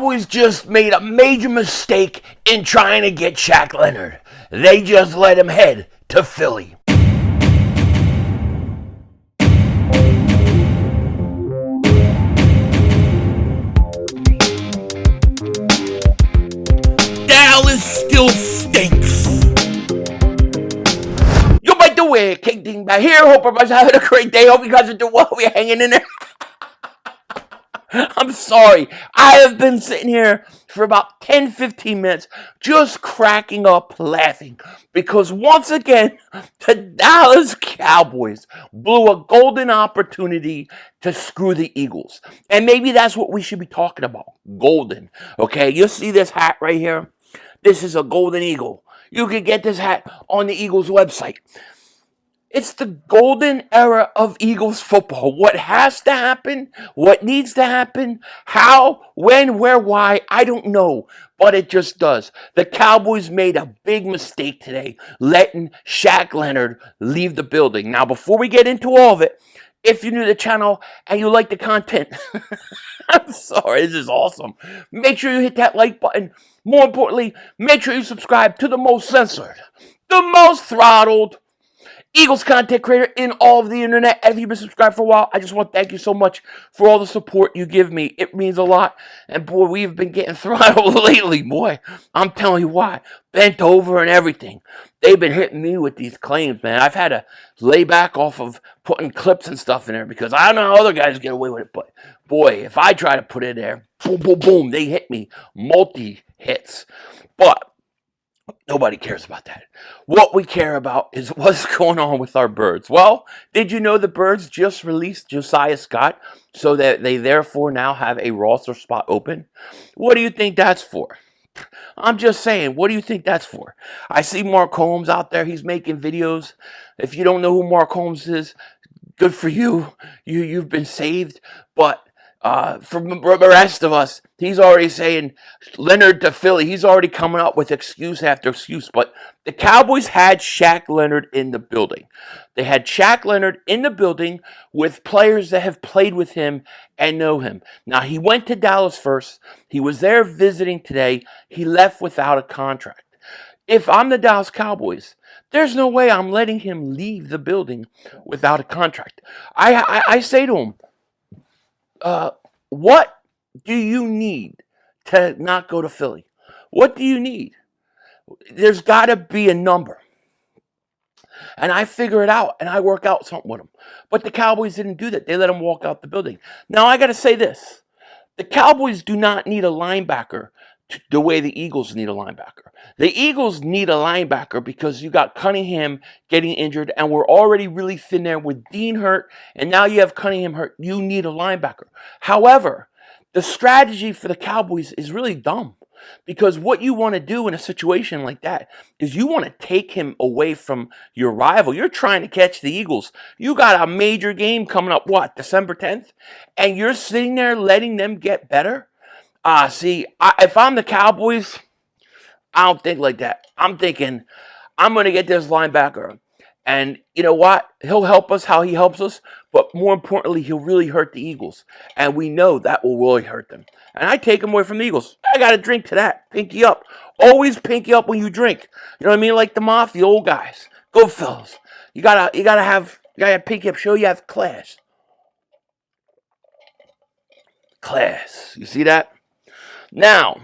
Cowboys just made a major mistake in trying to get Shaq Leonard. They just let him head to Philly. Dallas still stinks. Yo, by the way, King Dingbat here. Hope everybody's having a great day. Hope you guys are doing well. We're hanging in there. I'm sorry. I have been sitting here for about 10-15 minutes just cracking up laughing because once again, the Dallas Cowboys blew a golden opportunity to screw the Eagles. And maybe that's what we should be talking about. Golden. Okay, you see this hat right here? This is a golden eagle. You can get this hat on the Eagles website. It's the golden era of Eagles football. What has to happen, what needs to happen, how, when, where, why, I don't know. But it just does. The Cowboys made a big mistake today, letting Shaq Leonard leave the building. Now, before we get into all of it, if you're new to the channel and you like the content, I'm sorry, this is awesome. Make sure you hit that like button. More importantly, make sure you subscribe to the most censored, the most throttled Eagles content creator in all of the internet. If you've been subscribed for a while, I just want to thank you so much for all the support you give me. It means a lot. And boy, we've been getting throttled lately, boy. I'm telling you why. Bent over and everything. They've been hitting me with these claims, man. I've had to lay back off of putting clips and stuff in there because I don't know how other guys get away with it. But boy, if I try to put it there, boom, boom, boom, they hit me. Multi-hits. But nobody cares about that. What we care about is what's going on with our birds. Well, did you know the Birds just released Josiah Scott so that they therefore now have a roster spot open? What do you think that's for? I'm just saying, what do you think that's for? I see Mark Holmes out there. He's making videos. If you don't know who Mark Holmes is, good for you. You've been saved. But for the rest of us, he's already saying Leonard to Philly. He's already coming up with excuse after excuse. But the Cowboys had Shaq Leonard in the building. They had Shaq Leonard in the building with players that have played with him and know him. Now, he went to Dallas first. He was there visiting today. He left without a contract. If I'm the Dallas Cowboys, there's no way I'm letting him leave the building without a contract. I say to him, what do you need to not go to Philly? What do you need? There's got to be a number. And I figure it out, and I work out something with him. But the Cowboys didn't do that. They let him walk out the building. Now, I got to say this. The Cowboys do not need a linebacker the way the Eagles need a linebacker. The Eagles need a linebacker because you got Cunningham getting injured, and we're already really thin there with Dean hurt, and now you have Cunningham hurt. You need a linebacker. However, the strategy for the Cowboys is really dumb because what you want to do in a situation like that is you want to take him away from your rival. You're trying to catch the Eagles. You got a major game coming up, what, December 10th? And you're sitting there letting them get better? If I'm the Cowboys, I don't think like that. I'm thinking, I'm going to get this linebacker. And you know what? He'll help us how he helps us. But more importantly, he'll really hurt the Eagles. And we know that will really hurt them. And I take him away from the Eagles. I got to drink to that. Pinky up. Always pinky up when you drink. You know what I mean? Like the mafia, old guys. Go fellas. You gotta have pinky up. Show you have class. Class. You see that? Now,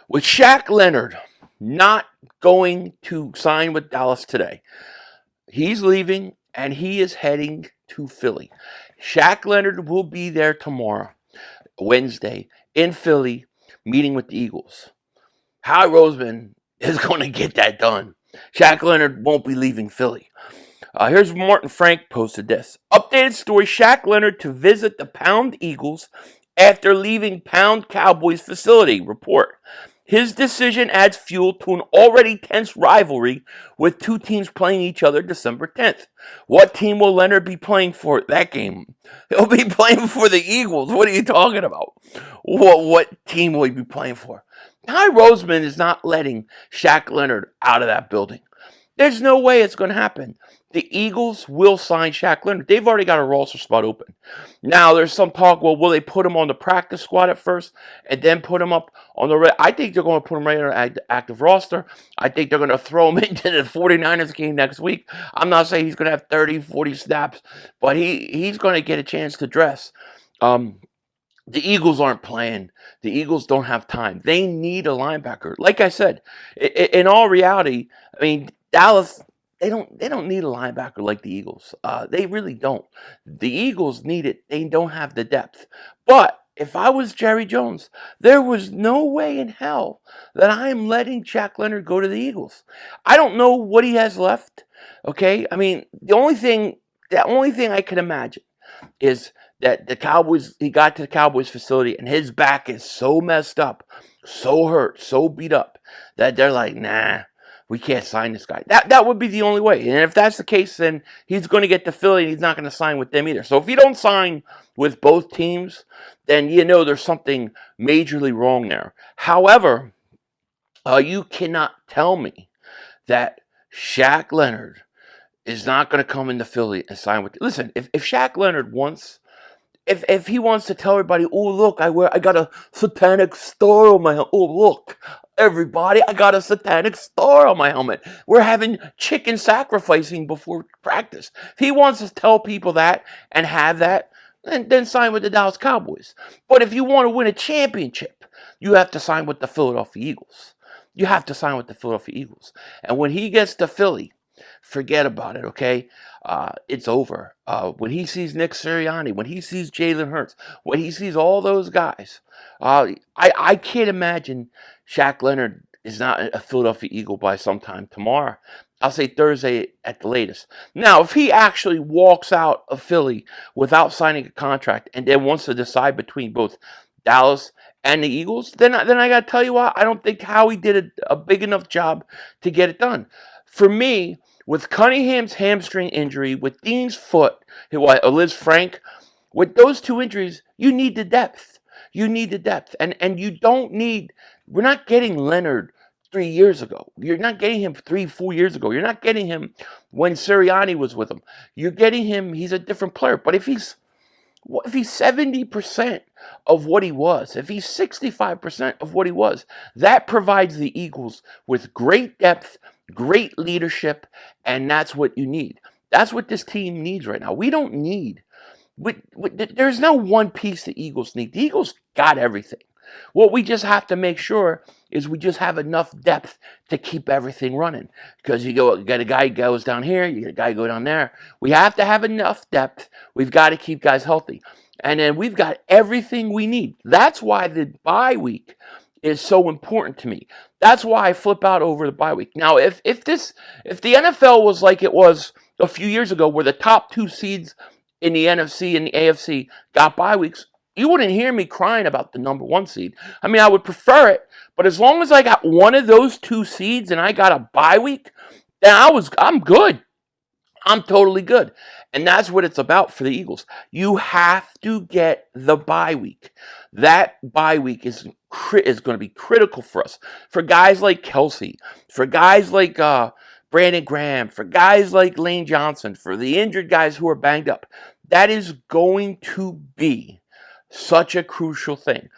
with Shaq Leonard not going to sign with Dallas today, he's leaving and he is heading to Philly. Shaq Leonard will be there tomorrow, Wednesday, in Philly, meeting with the Eagles. Howie Roseman is going to get that done. Shaq Leonard won't be leaving Philly. Here's Martin Frank posted this. Updated story, Shaq Leonard to visit the Pound Eagles after leaving Pound Cowboys facility. Report. His decision adds fuel to an already tense rivalry with two teams playing each other December 10th. What team will Leonard be playing for that game? He'll be playing for the Eagles. What are you talking about? What team will he be playing for? Howie Roseman is not letting Shaq Leonard out of that building. There's no way it's going to happen. The Eagles will sign Shaq Leonard. They've already got a roster spot open. Now, there's some talk, well, will they put him on the practice squad at first and then put him up on the I think they're going to put him right on the active roster. I think they're going to throw him into the 49ers game next week. I'm not saying he's going to have 30, 40 snaps, but he's going to get a chance to dress. The Eagles aren't playing. The Eagles don't have time. They need a linebacker. Like I said, in all reality, I mean, Dallas, they don't need a linebacker like the Eagles. They really don't. The Eagles need it. They don't have the depth. But if I was Jerry Jones, there was no way in hell that I am letting Shaq Leonard go to the Eagles. I don't know what he has left. Okay? I mean, the only thing I can imagine is that he got to the Cowboys facility and his back is so messed up, so hurt, so beat up that they're like, nah, we can't sign this guy. That would be the only way. And if that's the case, then he's going to get to Philly and he's not going to sign with them either. So if you don't sign with both teams, then you know there's something majorly wrong there. However, you cannot tell me that Shaq Leonard is not going to come into Philly and sign with. Listen, if Shaq Leonard wants, if he wants to tell everybody, oh look, I got a satanic star on my helmet. Oh look, everybody, I got a satanic star on my helmet. We're having chicken sacrificing before practice. If he wants to tell people that and have that, then sign with the Dallas Cowboys. But if you want to win a championship, you have to sign with the Philadelphia Eagles. You have to sign with the Philadelphia Eagles. And when he gets to Philly, forget about it, okay? It's over. When he sees Nick Sirianni, when he sees Jalen Hurts, when he sees all those guys, I can't imagine Shaq Leonard is not a Philadelphia Eagle by sometime tomorrow. I'll say Thursday at the latest. Now, if he actually walks out of Philly without signing a contract and then wants to decide between both Dallas and the Eagles, then I got to tell you what, I don't think Howie did a big enough job to get it done. For me, with Cunningham's hamstring injury, with Dean's foot, Liz Frank, with those two injuries, you need the depth. You need the depth. And you don't need, we're not getting Leonard 3 years ago. You're not getting him 3-4 years ago. You're not getting him when Sirianni was with him. You're getting him, he's a different player. But if he's 70% of what he was, if he's 65% of what he was, that provides the Eagles with great depth, great leadership, and that's what you need. That's what this team needs right now. We don't need, there's no one piece the Eagles need. The Eagles got everything. What we just have to make sure is we just have enough depth to keep everything running. Because you got a guy who goes down here, you got a guy go down there. We have to have enough depth. We've got to keep guys healthy. And then we've got everything we need. That's why the bye week is so important to me. That's why I flip out over the bye week. Now, if the NFL was like it was a few years ago, where the top two seeds in the NFC and the AFC got bye weeks, you wouldn't hear me crying about the number one seed. I mean, I would prefer it, but as long as I got one of those two seeds and I got a bye week, then I'm good. I'm totally good. And that's what it's about for the Eagles. You have to get the bye week. That bye week is going to be critical for us. For guys like Kelsey, for guys like Brandon Graham, for guys like Lane Johnson, for the injured guys who are banged up. That is going to be such a crucial thing.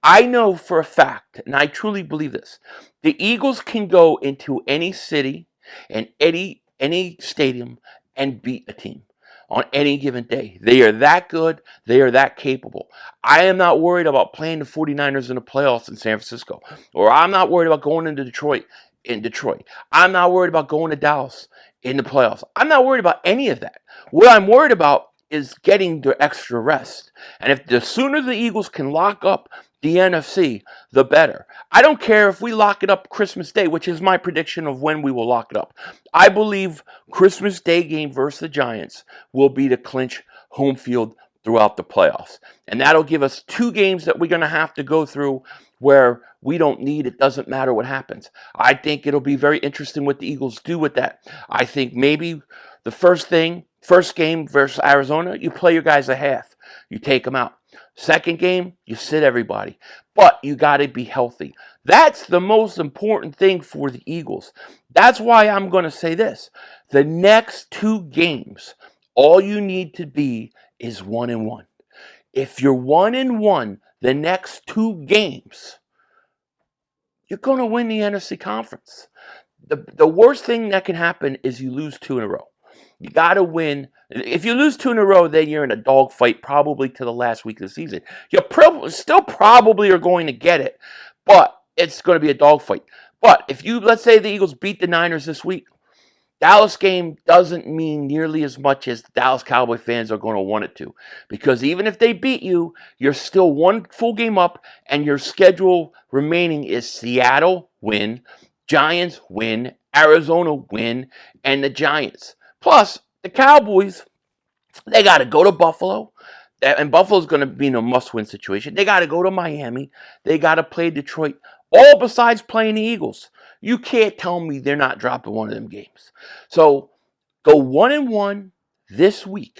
I know for a fact, and I truly believe this, the Eagles can go into any city and any stadium and beat a team on any given day. They are that good. They are that capable. I am not worried about playing the 49ers in the playoffs in San Francisco, or I'm not worried about going into Detroit in Detroit. I'm not worried about going to Dallas in the playoffs. I'm not worried about any of that. What I'm worried about is getting the extra rest. And if the sooner the Eagles can lock up the NFC, the better. I don't care if we lock it up Christmas Day, which is my prediction of when we will lock it up. I believe Christmas Day game versus the Giants will be the clinch home field throughout the playoffs. And that'll give us 2 games that we're going to have to go through where we don't need, it doesn't matter what happens. I think it'll be very interesting what the Eagles do with that. I think maybe the first game versus Arizona, you play your guys a half. You take them out. Second game, you sit everybody. But you got to be healthy. That's the most important thing for the Eagles. That's why I'm going to say this. The next 2 games, all you need to be is 1-1. If you're 1-1 the next 2 games, you're going to win the NFC conference. The worst thing that can happen is you lose 2 in a row. You got to win. If you lose 2 in a row, then you're in a dogfight probably to the last week of the season. You still probably are going to get it, but it's going to be a dogfight. But if let's say the Eagles beat the Niners this week, Dallas game doesn't mean nearly as much as the Dallas Cowboy fans are going to want it to. Because even if they beat you, you're still 1 full game up, and your schedule remaining is Seattle, win, Giants, win, Arizona, win, and the Giants. Plus, the Cowboys, they got to go to Buffalo. And Buffalo's going to be in a must-win situation. They got to go to Miami. They got to play Detroit. All besides playing the Eagles. You can't tell me they're not dropping one of them games. So, go 1-1 this week.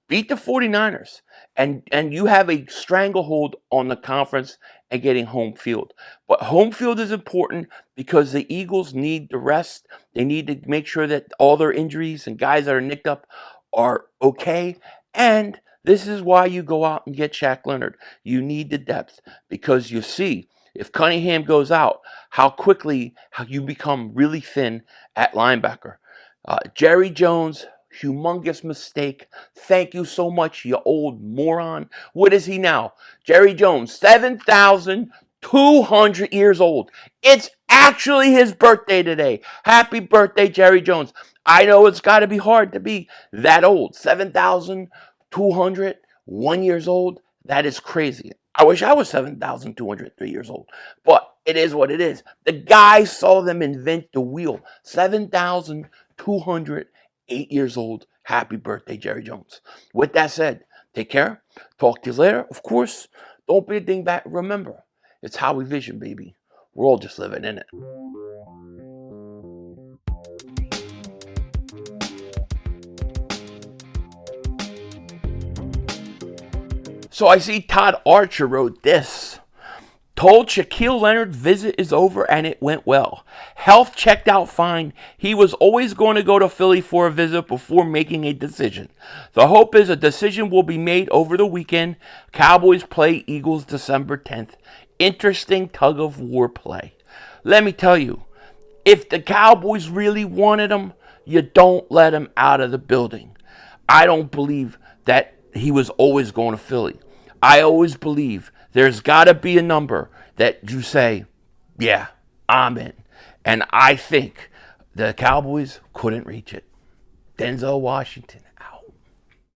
Beat the 49ers. And you have a stranglehold on the conference and getting home field. But home field is important because the Eagles need the rest. They need to make sure that all their injuries and guys that are nicked up are okay. And this is why you go out and get Shaq Leonard. You need the depth because you see, if Cunningham goes out, how you become really thin at linebacker. Jerry Jones, humongous mistake. Thank you so much, you old moron. What is he now? Jerry Jones, 7,200 years old. It's actually his birthday today. Happy birthday, Jerry Jones. I know it's got to be hard to be that old. 7,201 years old. That is crazy. I wish I was 7,203 years old. But it is what it is. The guy saw them invent the wheel. 7,208 years old. Happy birthday, Jerry Jones. With that said, take care. Talk to you later. Of course, don't be a dingbat. Remember, it's Howie Vision, baby. We're all just living in it. So I see Todd Archer wrote this. Told Shaq Leonard visit is over and it went well. Health checked out fine. He was always going to go to Philly for a visit before making a decision. The hope is a decision will be made over the weekend. Cowboys play Eagles December 10th. Interesting tug of war play. Let me tell you, if the Cowboys really wanted him, you don't let him out of the building. I don't believe that he was always going to Philly. I always believe there's got to be a number that you say, yeah, I'm in. And I think the Cowboys couldn't reach it. Denzel Washington.